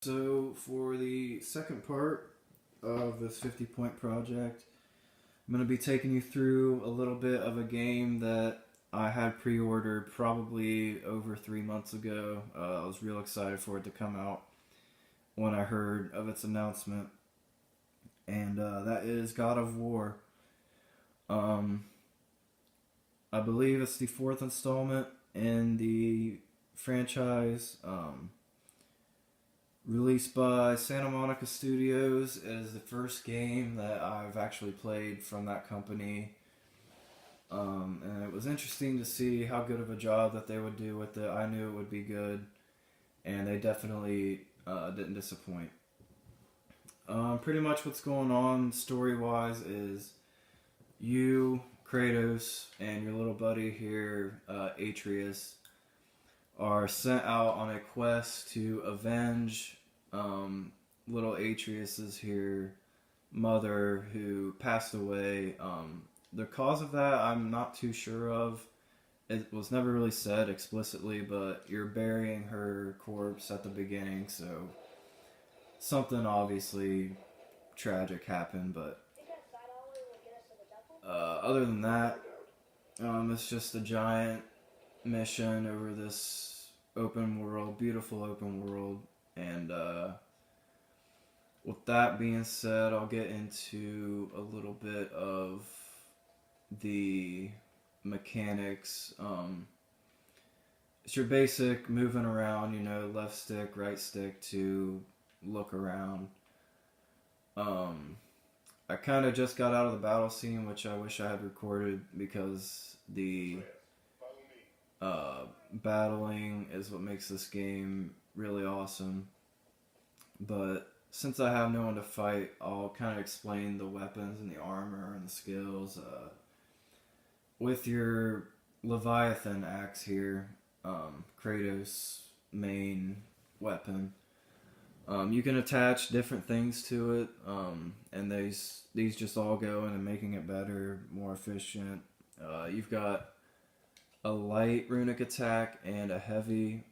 So for the second part of this 50-point project, I'm going to be taking you through a little bit of a game that I had pre-ordered probably over 3 months ago. I was real excited for it to come out when I heard of its announcement, and that is God of War. Um, I believe it's the fourth installment in the franchise. Released by Santa Monica Studios, it is the first game that I've actually played from that company. And it was interesting to see how good of a job that they would do with it. I knew it would be good, and they definitely didn't disappoint. Pretty much what's going on story-wise is you, Kratos, and your little buddy here, Atreus, are sent out on a quest to avenge little Atreus's here mother who passed away. The cause of that I'm not too sure of. It was never really said explicitly, but you're burying her corpse at the beginning, so something obviously tragic happened. But other than that, it's just a giant mission over this open world, beautiful open world. And with that being said, I'll get into a little bit of the mechanics. It's your basic moving around, left stick, right stick to look around. I kind of just got out of the battle scene, which I wish I had recorded because the battling is what makes this game really awesome. But since I have no one to fight, I'll kind of explain the weapons and the armor and the skills. With your Leviathan axe here, Kratos' main weapon, you can attach different things to it, and these just all go into making it better, more efficient. You've got a light runic attack and a heavy,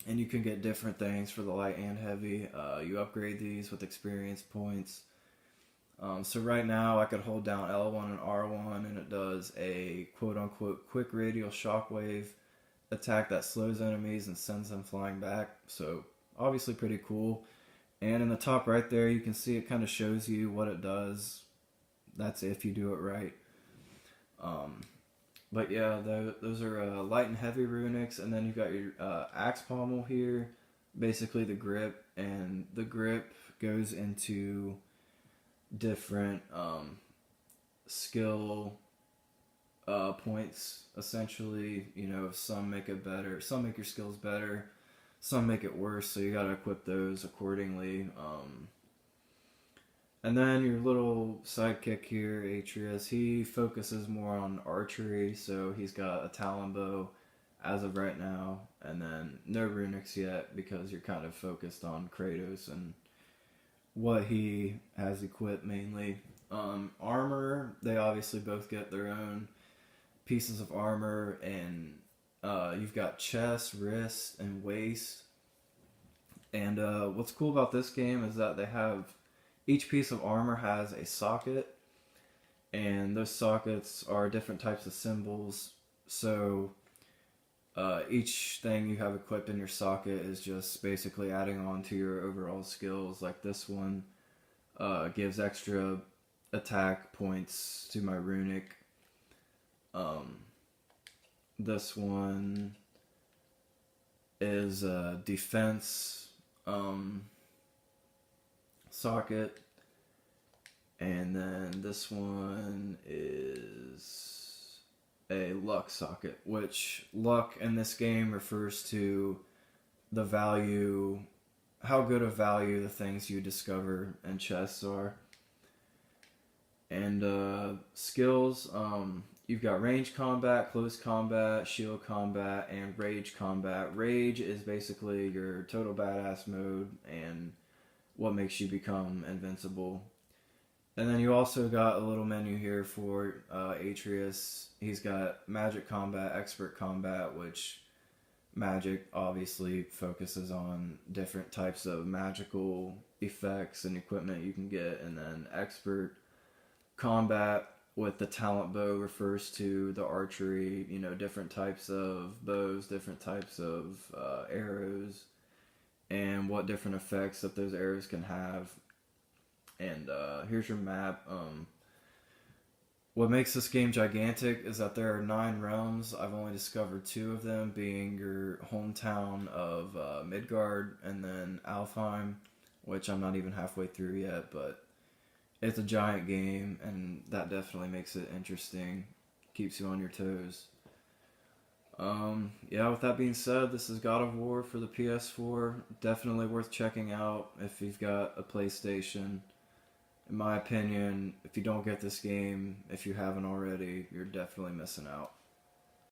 and you can get different things for the light and heavy. You upgrade these with experience points. So right now I could hold down L1 and R1 and it does a quote-unquote quick radial shockwave attack that slows enemies and sends them flying back. So obviously pretty cool. And in the top right there you can see it kind of shows you what it does. That's if you do it right. But yeah, those are light and heavy runics, and then you've got your axe pommel here, basically the grip, and the grip goes into different skill points, essentially. Some make it better, some make your skills better, some make it worse, so you gotta equip those accordingly. And then your little sidekick here, Atreus, he focuses more on archery, so he's got a talon bow as of right now, and then no runics yet because you're kind of focused on Kratos and what he has equipped mainly. Armor, they obviously both get their own pieces of armor, and you've got chest, wrist, and waist. And what's cool about this game is that they have each piece of armor has a socket, and those sockets are different types of symbols. So each thing you have equipped in your socket is just basically adding on to your overall skills. Like this one gives extra attack points to my runic. This one is a defense socket, and then this one is a luck socket, which luck in this game refers to the value, how good of value the things you discover in chests are. And skills, you've got range combat, close combat, shield combat, and rage combat. Rage is basically your total badass mode and what makes you become invincible. And then you also got a little menu here for Atreus. He's got magic combat, expert combat, which Magic obviously focuses on different types of magical effects and equipment you can get, and then expert combat with the talent bow refers to the archery, different types of bows, different types of arrows, and what different effects that those arrows can have. And here's your map. What makes this game gigantic is that there are 9 realms. I've only discovered 2 of them, being your hometown of Midgard and then Alfheim, which I'm not even halfway through yet, but it's a giant game, and that definitely makes it interesting. Keeps you on your toes. Yeah, with that being said, this is God of War for the PS4. Definitely worth checking out if you've got a PlayStation. In my opinion, if you don't get this game, if you haven't already, you're definitely missing out.